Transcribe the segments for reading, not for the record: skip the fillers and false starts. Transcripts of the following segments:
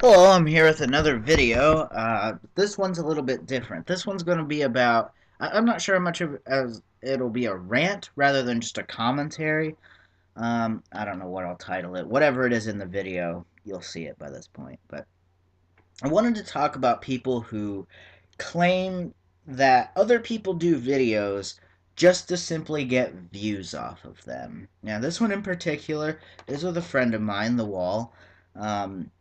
Hello, I'm here with another video. This one's a little bit different. This one's going to be about, I'm not sure how much of as it'll be a rant rather than just a commentary. I don't know what I'll title it. Whatever it is in the video, you'll see it by this point. But I wanted to talk about people who claim that other people do videos just to simply get views off of them. Now, this one in particular is with a friend of mine, The Wall. Um,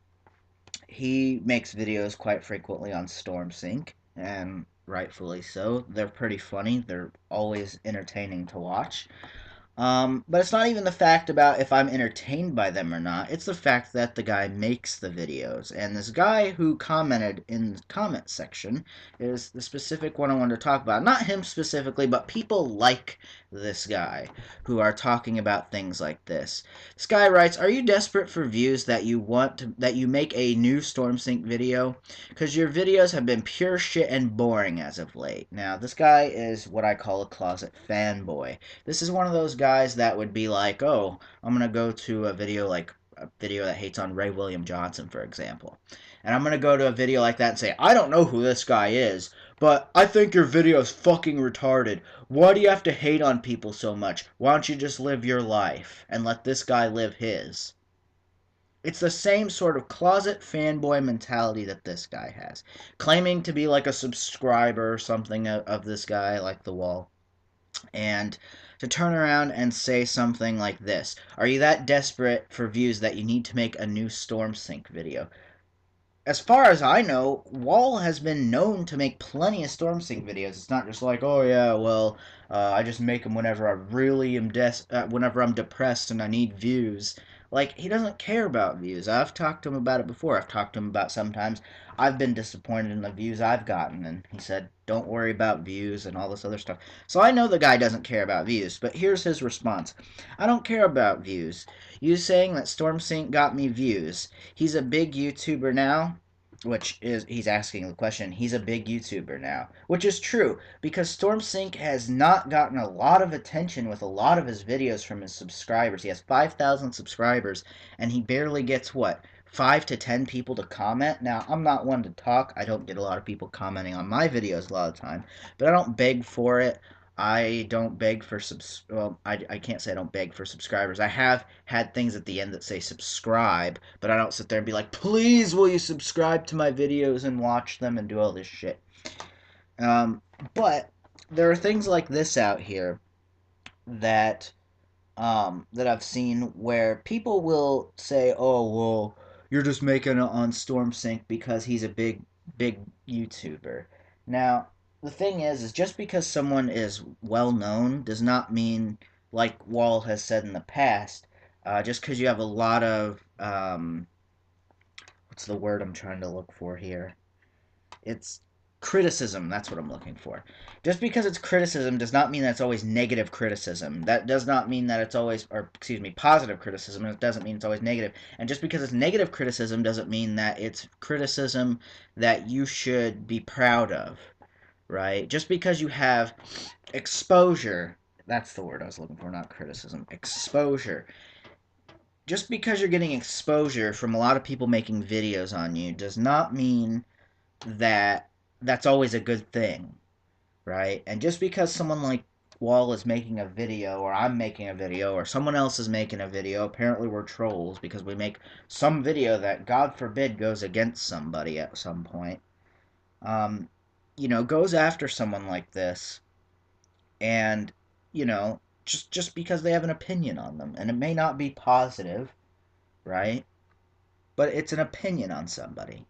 he makes videos quite frequently on Stormsink, and rightfully so. They're pretty funny. They're always entertaining to watch. But it's not even the fact about if I'm entertained by them or not. It's the fact that the guy makes the videos. And this guy who commented in the comment section is the specific one I wanted to talk about. Not him specifically, but people like this guy who are talking about things like this. This guy writes, "Are you desperate for views that you make a new Stormsink video? Because your videos have been pure shit and boring as of late." Now, this guy is what I call a closet fanboy. This is one of those guys that would be like, oh, I'm going to go to a video like a video that hates on Ray William Johnson, for example. And I'm going to go to a video like that and say, I don't know who this guy is, but I think your video is fucking retarded. Why do you have to hate on people so much? Why don't you just live your life and let this guy live his? It's the same sort of closet fanboy mentality that this guy has. Claiming to be like a subscriber or something of this guy, like The Wall, and to turn around and say something like this: are you that desperate for views that you need to make a new Stormsink video? As far as I know, Wall has been known to make plenty of Stormsink videos. It's not just like, oh yeah, well, I just make them whenever I really am whenever I'm depressed and I need views. Like, he doesn't care about views. I've talked to him about it before. I've talked to him about sometimes I've been disappointed in the views I've gotten, and he said, don't worry about views and all this other stuff. So I know the guy doesn't care about views, but here's his response. I don't care about views. You saying that Stormsink got me views. He's a big YouTuber now, which is, he's asking the question, he's a big YouTuber now, which is true, because Stormsink has not gotten a lot of attention with a lot of his videos from his subscribers. He has 5,000 subscribers, and he barely gets, what, 5 to 10 people to comment? Now, I'm not one to talk. I don't get a lot of people commenting on my videos a lot of the time, but I don't beg for it. I don't beg for I can't say I don't beg for subscribers. I have had things at the end that say subscribe, but I don't sit there and be like, please will you subscribe to my videos and watch them and do all this shit. Um, but there are things like this out here that that I've seen where people will say, oh, well, you're just making it on Stormsink because he's a big YouTuber. Now, the thing is just because someone is well known does not mean, like Wall has said in the past, just because you have a lot of, what's the word I'm trying to look for here? It's criticism. That's what I'm looking for. Just because it's criticism does not mean that it's always negative criticism. That does not mean that it's always, or excuse me, positive criticism. It doesn't mean it's always negative. And just because it's negative criticism doesn't mean that it's criticism that you should be proud of, right? Just because you have exposure, that's the word I was looking for, not criticism, exposure. Just because you're getting exposure from a lot of people making videos on you does not mean that that's always a good thing, right? And just because someone like Wall is making a video, or I'm making a video, or someone else is making a video, apparently we're trolls because we make some video that, God forbid, goes against somebody at some point, um, goes after someone like this, and, just because they have an opinion on them. And it may not be positive, right? But it's an opinion on somebody.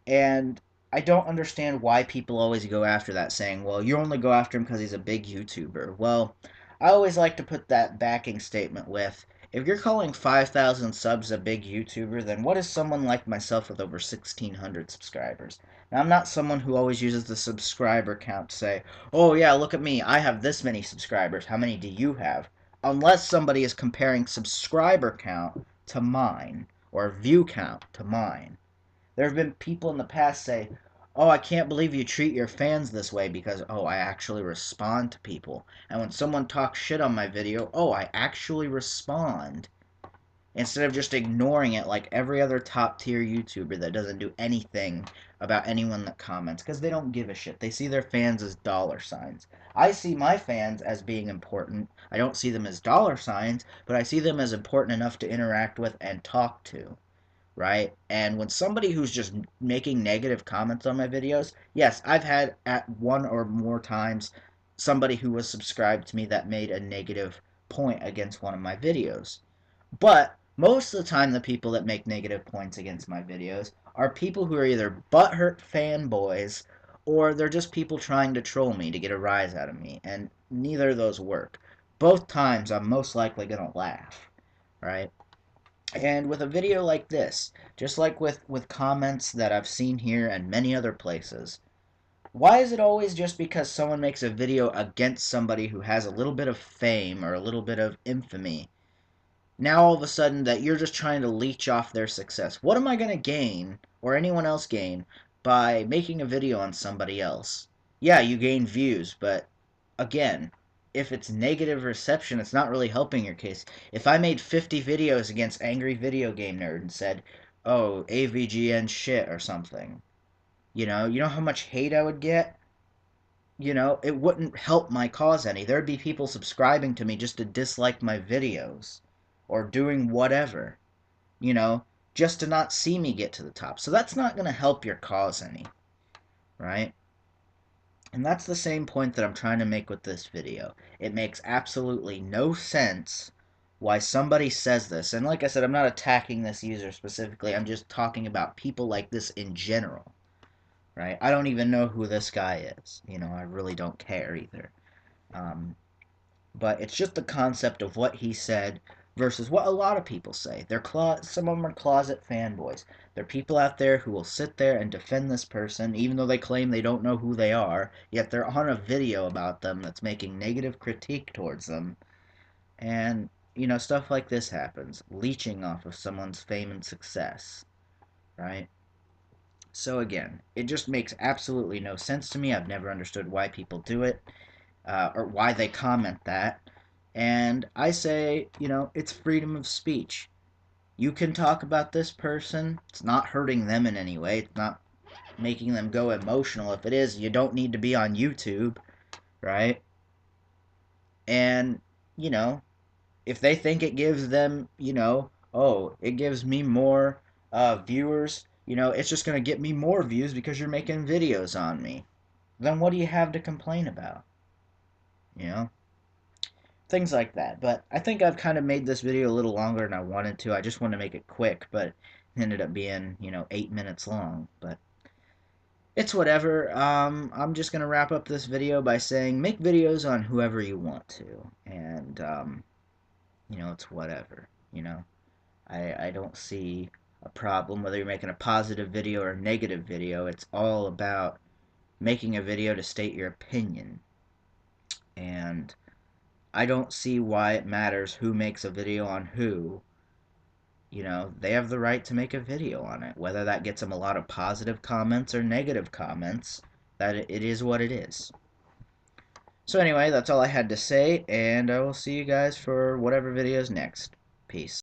And I don't understand why people always go after that, saying, well, you only go after him because he's a big YouTuber. Well, I always like to put that backing statement with, if you're calling 5,000 subs a big YouTuber, then what is someone like myself with over 1,600 subscribers? Now, I'm not someone who always uses the subscriber count to say, oh yeah, look at me, I have this many subscribers, how many do you have? Unless somebody is comparing subscriber count to mine, or view count to mine. There have been people in the past say, oh, I can't believe you treat your fans this way because, oh, I actually respond to people. And when someone talks shit on my video, oh, I actually respond. instead of just ignoring it like every other top tier YouTuber that doesn't do anything about anyone that comments because they don't give a shit. They see their fans as dollar signs. I see my fans as being important. I don't see them as dollar signs, but I see them as important enough to interact with and talk to, right? And when somebody who's just making negative comments on my videos, yes, I've had at one or more times somebody who was subscribed to me that made a negative point against one of my videos. But most of the time, the people that make negative points against my videos are people who are either butthurt fanboys or they're just people trying to troll me to get a rise out of me, and neither of those work. Both times, I'm most likely going to laugh, right? And with a video like this, just like with comments that I've seen here and many other places, why is it always just because someone makes a video against somebody who has a little bit of fame or a little bit of infamy now all of a sudden that you're just trying to leech off their success? What am I going to gain, or anyone else gain, by making a video on somebody else? Yeah, you gain views, but again, if it's negative reception, it's not really helping your case. If I made 50 videos against Angry Video Game Nerd and said, oh, AVGN shit or something, you know how much hate I would get? It wouldn't help my cause any. There'd be people subscribing to me just to dislike my videos or doing whatever, you know, just to not see me get to the top. So that's not going to help your cause any, right? And that's the same point that I'm trying to make with this video. It makes absolutely no sense why somebody says this. And like I said, I'm not attacking this user specifically. I'm just talking about people like this in general, right? I don't even know who this guy is. I really don't care either. Um, but it's just the concept of what he said versus what a lot of people say. Some of them are closet fanboys. There are people out there who will sit there and defend this person, even though they claim they don't know who they are, yet they're on a video about them that's making negative critique towards them. And, stuff like this happens. Leeching off of someone's fame and success, right? So again, it just makes absolutely no sense to me. I've never understood why people do it. Or why they comment that. And I say, it's freedom of speech. You can talk about this person. It's not hurting them in any way. It's not making them go emotional. If it is, you don't need to be on YouTube, right? And, you know, if they think it gives them, oh, it gives me more viewers, it's just going to get me more views because you're making videos on me. Then what do you have to complain about? You know? Things like that. But I think I've kind of made this video a little longer than I wanted to. I just wanted to make it quick, but it ended up being, 8 minutes long. But it's whatever. I'm just going to wrap up this video by saying make videos on whoever you want to. And, it's whatever. I don't see a problem whether you're making a positive video or a negative video. It's all about making a video to state your opinion. And I don't see why it matters who makes a video on who. They have the right to make a video on it. Whether that gets them a lot of positive comments or negative comments, that it is what it is. So anyway, that's all I had to say, and I will see you guys for whatever videos next. Peace.